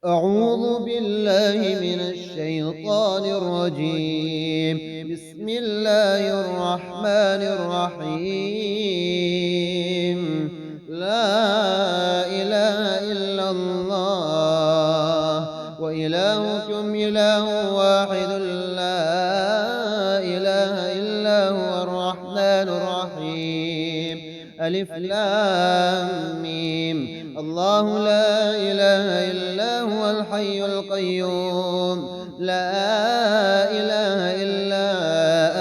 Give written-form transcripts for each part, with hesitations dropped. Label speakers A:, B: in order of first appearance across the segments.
A: أعوذ بالله من الشيطان الرجيم. بسم الله الرحمن الرحيم. لا إله إلا الله وإلهكم إله واحد لا إله إلا هو الرحمن الرحيم. ألف لام ميم. الله لا إله إلا هو الحي القيوم. لا إله إلا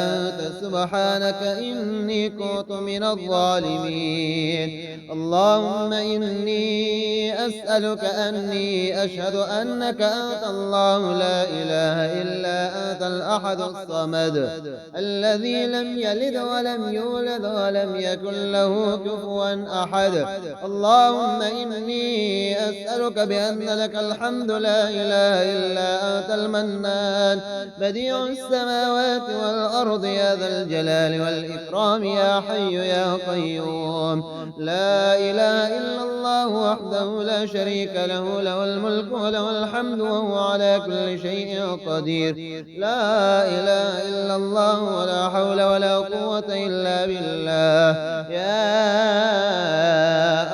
A: أنت سبحانك إني كنت من الظالمين. اللهم إني أسألك أني أشهد أنك أنت الله لا إله إلا أنت الأحد الصمد الذي لم يلد ولم يولد ولم يكن له كفوا أحد. اللهم إني أسألك بأن لك الحمد لا إله إلا أنت المنان بديع السماوات والأرض يا ذا الجلال والإكرام يا حي يا قيوم. لا إله إلا الله وحده لا شريك له له الملك وله الحمد وهو على كل شيء قدير. لا إله إلا الله ولا حول ولا قوة إلا بالله يا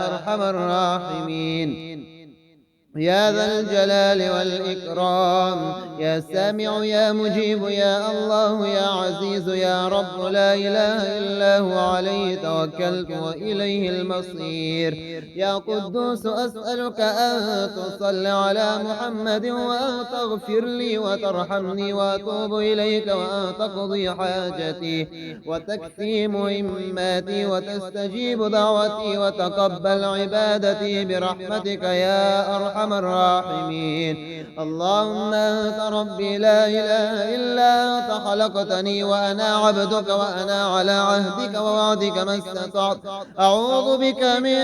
A: أرحم الراحمين يا ذا الجلال والإكرام. يا سامع يا مجيب يا الله يا عزيز يا رب لا إله إلا هو عليه توكلت وإليه المصير. يا قدوس أسألك أن تصل على محمد وأن تغفر لي وترحمني وأتوب إليك وأن تقضي حاجتي وتكفي مهماتي وتستجيب دعوتي وتقبل عبادتي برحمتك يا أرحم الراحمين. اللهم أنت ربي لا إله إلا أنت خلقتني وأنا عبدك وأنا على عهدك ووعدك ما استطعت. أعوذ بك من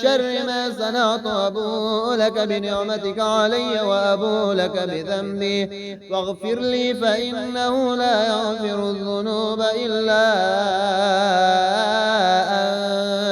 A: شر ما صنعت وأبوء لك بنعمتك علي وأبوء لك بذنبي فاغفر لي فإنه لا يغفر الذنوب إلا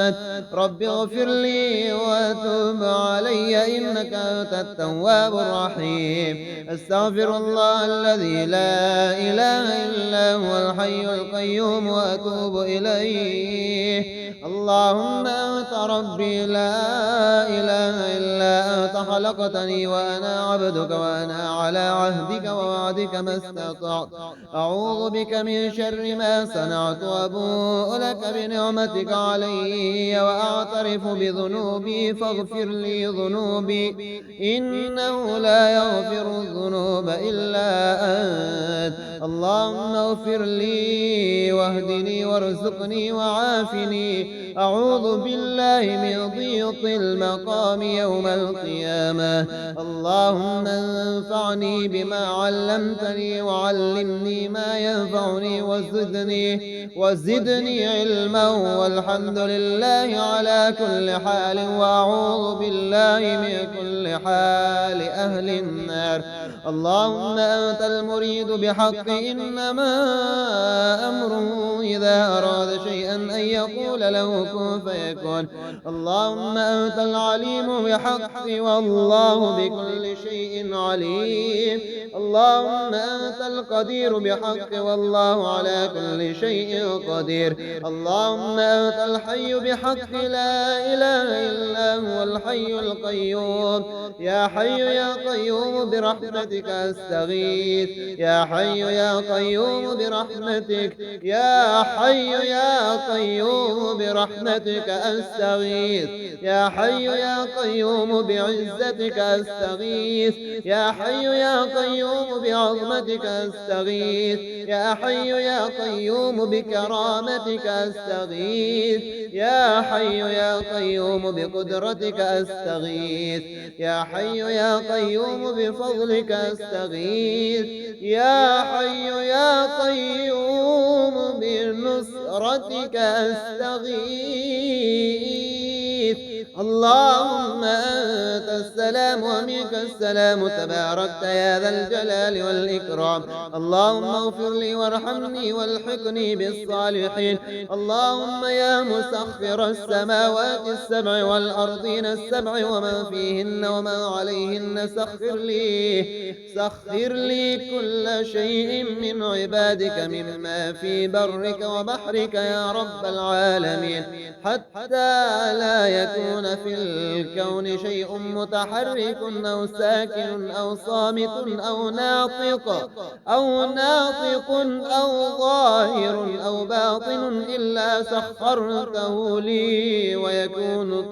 A: أنت. رب اغفر لي وتب علي إنك أنت التواب الرحيم. أستغفر الله الذي لا إله إلا هو الحي القيوم وأتوب إليه. اللهم أنت ربي لا إله إلا أنت خلقتني وأنا عبدك وأنا على عهدك ووعدك ما استطعت. أعوذ بك من شر ما صنعت وأبوء لك بنعمتك علي وأعترف بذنوبي فاغفر لي ذنوبي إنه لا يغفر الذنوب إلا أنت. اللهم اغفر لي واهدني وارزقني وعافني. أعوذ بالله من ضيق المقام يوم القيامة. اللهم انفعني بما علمتني وعلمني ما ينفعني وزدني علما والحمد لله على كل حال وأعوذ بالله من كل حال أهل النار. اللهم أنت المريد بحق إنما أمره إذا أراد شيئا أن يقول له كن فيكون. اللهم أنت العليم بحق والله بكل شيء عليم. اللهم أنت القدير بحق والله على كل شيء قدير. اللهم أنت الحي بحق لا إله إلا هو الحي القيوم. يا حي يا قيوم برحمتك أستغيث. يا حي يا قيوم برحمتك. يا حي يا قيوم برحمتك أستغيث. يا حي يا قيوم بعزتك أستغيث. يا حي يا قيوم بعظمتك أستغيث. يا حي يا قيوم بكرامتك أستغيث. يا حي يا قيوم بقدرتك أستغيث. يا حي يا قيوم بفضلك أستغيث. يا حي يا قيوم بنصرتك أستغيث. اللهم أنت السلام ومنك السلام، تباركت يا ذا الجلال والإكرام. اللهم اغفر لي وارحمني والحقني بالصالحين. اللهم يا مسخر السماوات السبع والأرضين السبع ومن فيهن ومن عليهن، سخر لي كل شيء من عبادك مما في برك وبحرك يا رب العالمين، حتى لا يكون في الكون شيء متحرك أو ساكن أو صامت أو ناطق أو ظاهر أو باطن إلا سخرته لي، ويكون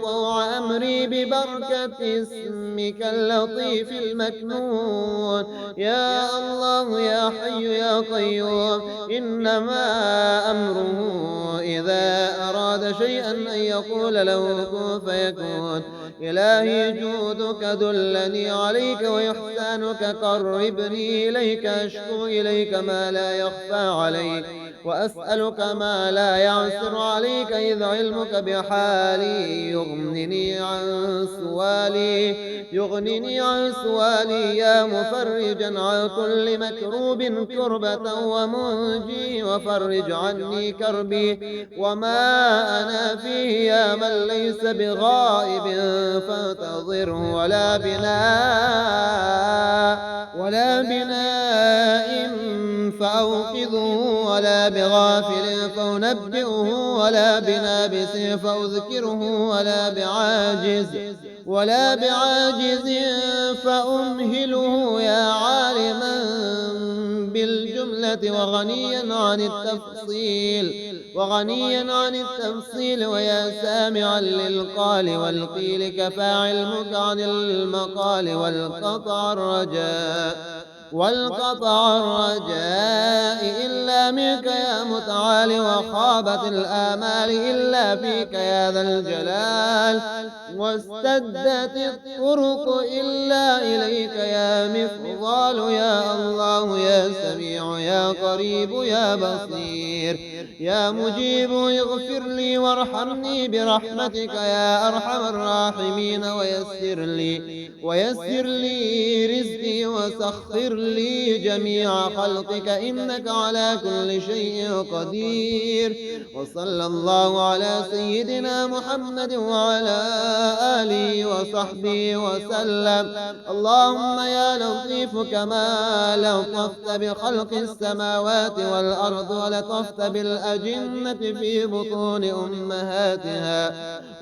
A: طوع أمري ببركة اسمك اللطيف المكنون. يا الله يا حي يا قيوم، إنما أمره إذا أراد شيئا أن يقول له كن فيكون. إلهي جودك دلني عليك وإحسانك قربني إليك، أشكو إليك ما لا يخفى عليك وأسألك ما لا يعسر عليك، إذ علمك بحالي يغنني عن سؤالي يا مفرجا عن كل مكروب كربة ومنجي، وفرج عني كربي وما أنا فيه يا من ليس بغائب، فانتظره ولا بناء فأوقظه، ولا بغافل فأنبئه، ولا بنابس فأذكره، ولا بعاجز فأمهله، يا عالما بالجملة وغنيا عن التفصيل، ويا سامعا للقال والقيل، كفى علمك عن المقال والقطع الرجاء إلا منك يا متعالي، وخابت الآمال إلا فيك يا ذا الجلال، واستدت الطرق إلا إليك يا مفضال. يا الله يا سميع يا قريب يا بصير يا مجيب، اغفر لي وارحمني برحمتك يا أرحم الراحمين، ويسر لي رزقي وسخر لي جميع خلقك، إنك على كل شيء قدير. وصلى الله على سيدنا محمد وعلى آله وصحبه وسلم. اللهم يا لطيف كما لطفت بخلق السماوات والأرض ولطفت بالأجنة في بطون أمهاتها،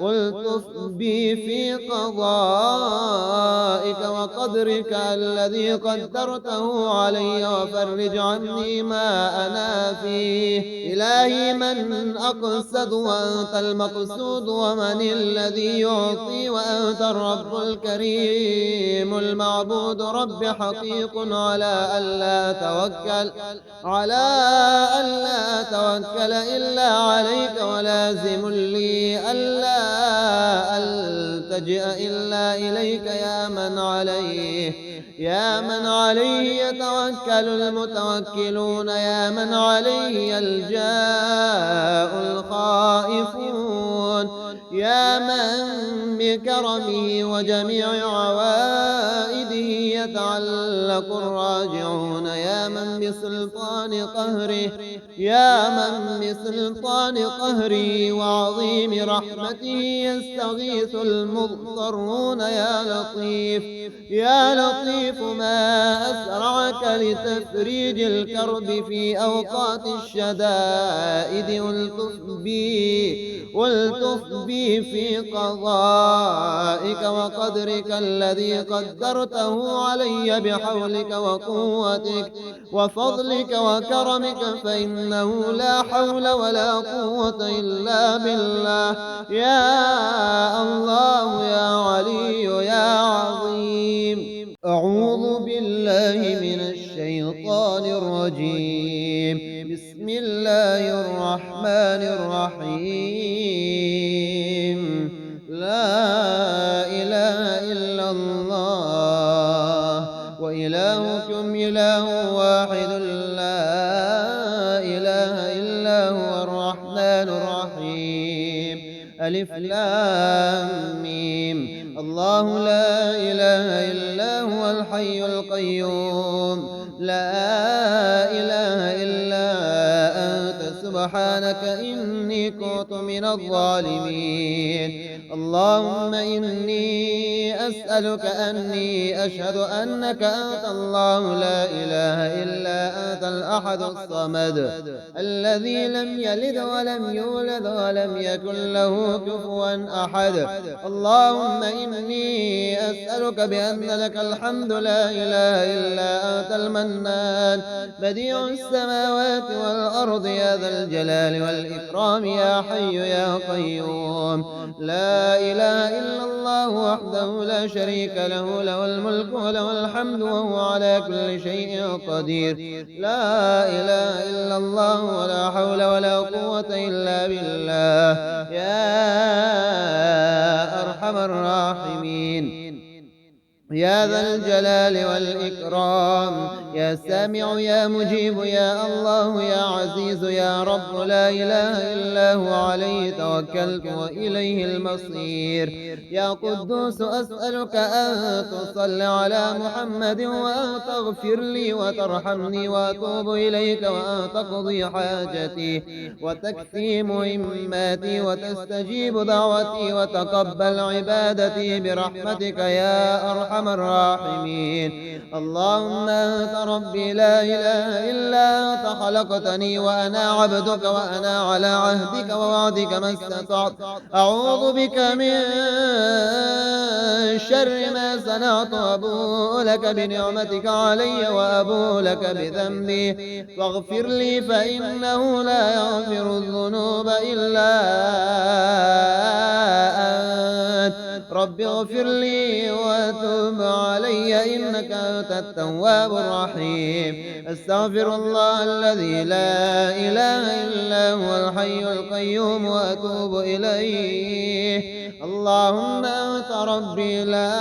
A: والطف بي في قضائك وقدرك الذي قدرته علي، وفرج عني ما أنا فيه. إلهي من أقصد وأنت المقصود، ومن الذي يعطي وأنت الرب الكريم المعبود. رب حقيق على ألا توكل إلا عليك، ولازم لي ألا ألتجئ إلا إليك، يا من عليه يتوكل المتوكلون، يا من عليه يلجأ الخائفون، يا من بكرمه وجميع عوائده يتعلق الراجعون، يا من بسلطان قهره وعظيم رحمته يستغيث المضطرون. يا لطيف ما أسرعك لتفريج الكرب في أوقات الشدائد، والتف بي في قضائك وقدرك الذي قدرته علي، بحولك وقوتك وفضلك وكرمك، فإنه لا حول ولا قوة إلا بالله. يا الله يا علي يا عظيم. أعوذ بالله من الشيطان الرجيم. بسم الله الرحمن الرحيم. لا إله إلا الله وإلهكم إله واحد، لا إله إلا هو الرحمن الرحيم. ألف لام ميم. الله لا إله إلا هو الحي القيوم لا إله إلا أنت سبحانك إني كنت من الظالمين. اللهم إني أسألك أني أشهد أنك أنت الله لا إله إلا أنت الأحد الصمد الذي لم يلد ولم يولد ولم يكن له كفوا أحد. اللهم إني أسألك بأن لك الحمد لا إله إلا أنت المنان بديع السماوات والأرض يا ذا الجلال والإكرام يا حي يا قيوم لا إله إلا الله وحده لا شريك له له الملك وله الحمد وهو على كل شيء قدير لا إله إلا الله ولا حول ولا قوة إلا بالله يا أرحم الراحمين يا ذا الجلال والإكرام يا سامع يا مجيب يا الله يا عزيز يا رب لا إله إلا هو عليه توكلت وإليه المصير. يا قدوس أسألك أن تصل على محمد وأن تغفر لي وترحمني وأتوب إليك وأن تقضي حاجتي وتكفي مهماتي وتستجيب دعوتي وتقبل عبادتي برحمتك يا أرحم الراحمين. اللهم أنت ربي لا إله إلا أنت خلقتني وأنا عبدك وأنا على عهدك ووعدك ما استطعت أعوذ بك من شر ما صنعت وأبوء لك بنعمتك علي وأبوء لك بذنبي فاغفر لي فإنه لا يغفر الذنوب إلا أنت. رب اغفر لي وتب علي إنك أنت التواب الرحيم. استغفر الله الذي لا إله إلا هو الحي القيوم وأتوب إليه. اللهم أنت ربي لا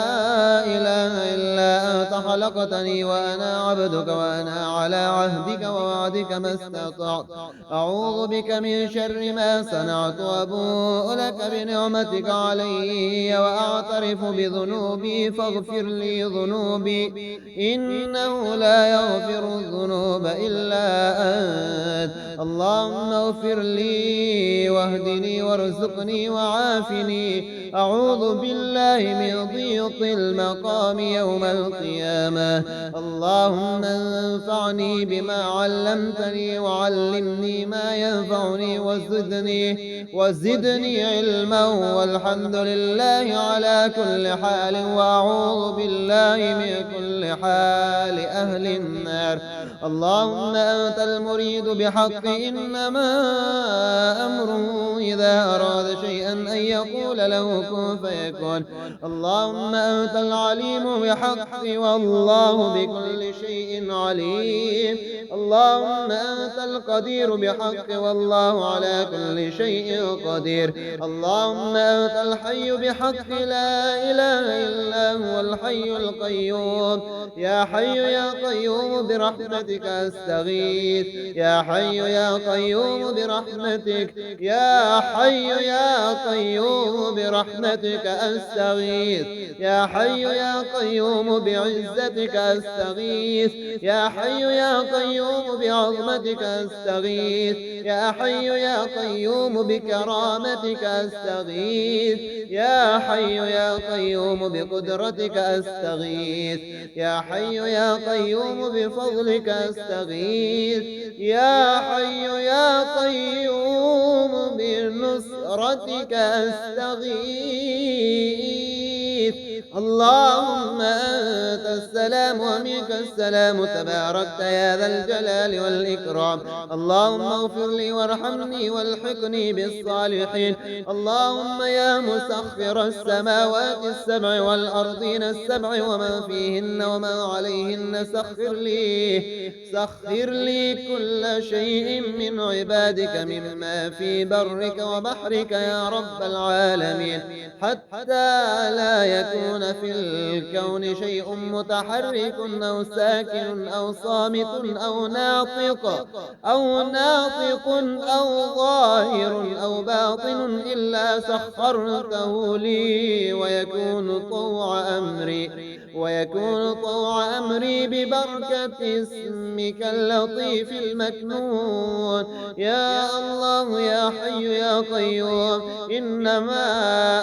A: إله إلا أنت خلقتني وأنا عبدك وأنا على عهدك ووعدك ما استطعت أعوذ بك من شر ما صنعت وأبوء لك بنعمتك علي وأعترف بذنوبي فاغفر لي ذنوبي إنه لا يغفر الذنوب إلا أنت. اللهم اغفر لي واهدني وارزقني وعافني أعوذ بالله من ضيق المقام يوم القيامة. اللهم انفعني بما علمتني وعلمني ما ينفعني وزدني علما والحمد لله على كل حال وأعوذ بالله من كل حال أهل النار. اللهم أنت المريد بحق إنما أمره إذا أراد شيئا أن يقول له كن فيكون. اللهم أنت العليم بحق والله بكل شيء عليم. اللهم أنت القدير بحق والله على كل شيء قدير. اللهم أنت الحي بحق لا إله إلا هو الحي القيوم يا حي يا قيوم برحمتك أستغيث يا حي يا قيوم برحمتك يا حي يا قيوم برحمتك أستغيث يا حي يا قيوم بعزتك أستغيث يا حي يا قيوم بعظمتك أستغيث يا حي يا قيوم بكرامتك أستغيث يا حي يا قيوم بقدرتك أستغيث يا حي يا قيوم بفضلك أستغيث يا حي يا قيوم بنصرتك أستغيث. اللهم أنت السلام ومنك السلام تباركت يا ذا الجلال والإكرام. اللهم اغفر لي وارحمني والحقني بالصالحين. اللهم يا مسخر السماوات السبع والأرضين السبع ومن فيهن ومن عليهن سخر لي كل شيء من عبادك مما في برك وبحرك يا رب العالمين حتى لا يكون يكون في الكون شيء متحرك أو ساكن أو صامت أو ناطق أو ظاهر أو باطن إلا سخرته لي، ويكون طوع أمري ببركة اسمك اللطيف المكنون. يا الله يا حي يا قيوم، إنما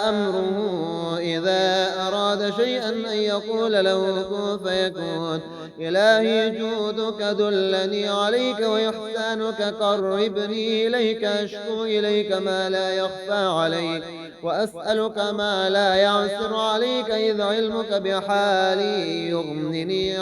A: أمره إذا أراد شيئا أن يقول له كن فيكون. إلهي جودك دلني عليك، وإحسانك قربني إليك، أشكو إليك ما لا يخفى عليك، وأسألك ما لا يعسر عليك، إذ علمك بحالي يغنني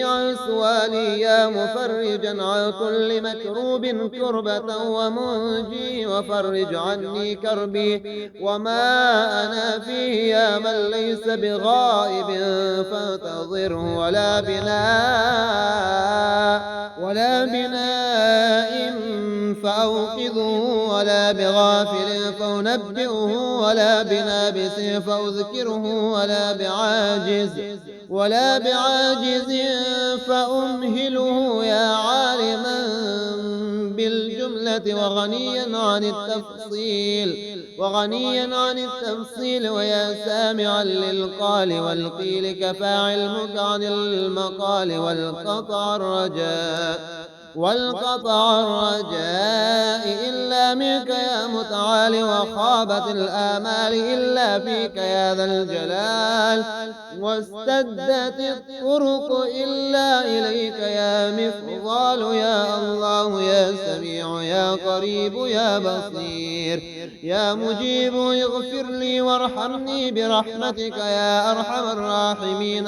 A: عن سؤالي يا مفرجا عن كل مكروب كربة ومنجي، وفرج عني كربي وما أنا فيه يا من ليس بغائب، فانتظره ولا بناء فأوقظه، ولا بغافل فأنبئه، ولا بنابس فأذكره، ولا بعاجز فأمهله، يا عالما بالجملة وغنيا عن التفصيل، ويا سامعا للقال والقيل، كفى علمك عن المقال، والقطع الرجاء إلا منك يا متعالي، وخابت الآمال إلا فيك يا ذا الجلال، واستدت الطرق إلا إليك يا مفضال. يا الله يا سميع يا قريب يا بصير يا مجيب، اغفر لي وارحمني برحمتك يا أرحم الراحمين،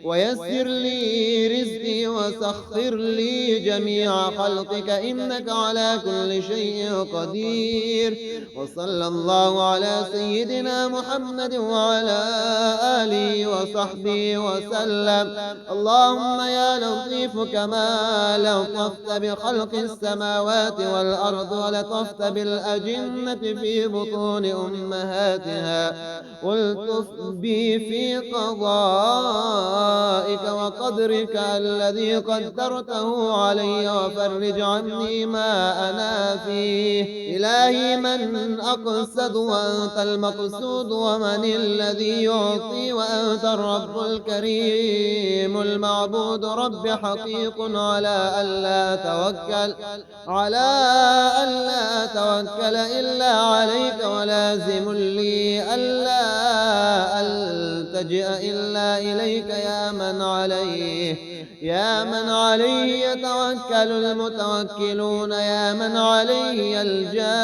A: ويسر لي رزقي، وسخر لي جميع خلقك، إنك على كل شيء قدير. وصلى الله على سيدنا محمد وعلى آله وصحبه وسلم. اللهم يا لطيف كما لطفت بخلق السماوات والأرض، ولطفت بالأجنة في بطون أمهاتها، والطف بي في قضائك وقدرك الذي قدرته علي، وفرج عني ما أنا فيه. إلهي من أقصد وأنت المقصود، ومن الذي يعطي وأنت الرب الكريم المعبود. رب حقيق على ألا توكل إلا عليك، ولازم لي ألا ألتجئ إلا إليك، يا من عليه يتوكل المتوكلون، يا من عليه يلجأ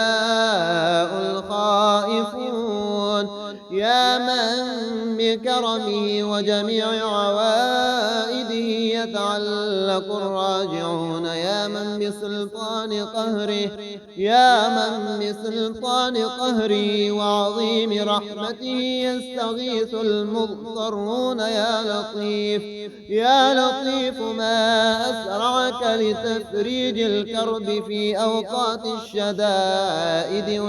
A: الخائفون، يا من بكرمه وجميع عوائده يتعلق الراجعون، يا من بسلطان قهره وعظيم رحمته يستغيث المضطرون. يا لطيف ما أسرعك لتفريج الكرب في أوقات الشدائد،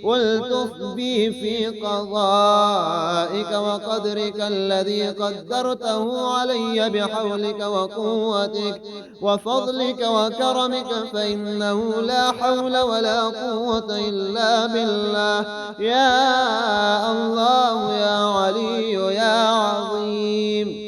A: والتف بي في قضائك وقدرك الذي قدرته علي، بحولك وقوتك وفضلك وكرمك، فإنه لا حول ولا قوة إلا بالله. يا الله يا علي يا عظيم.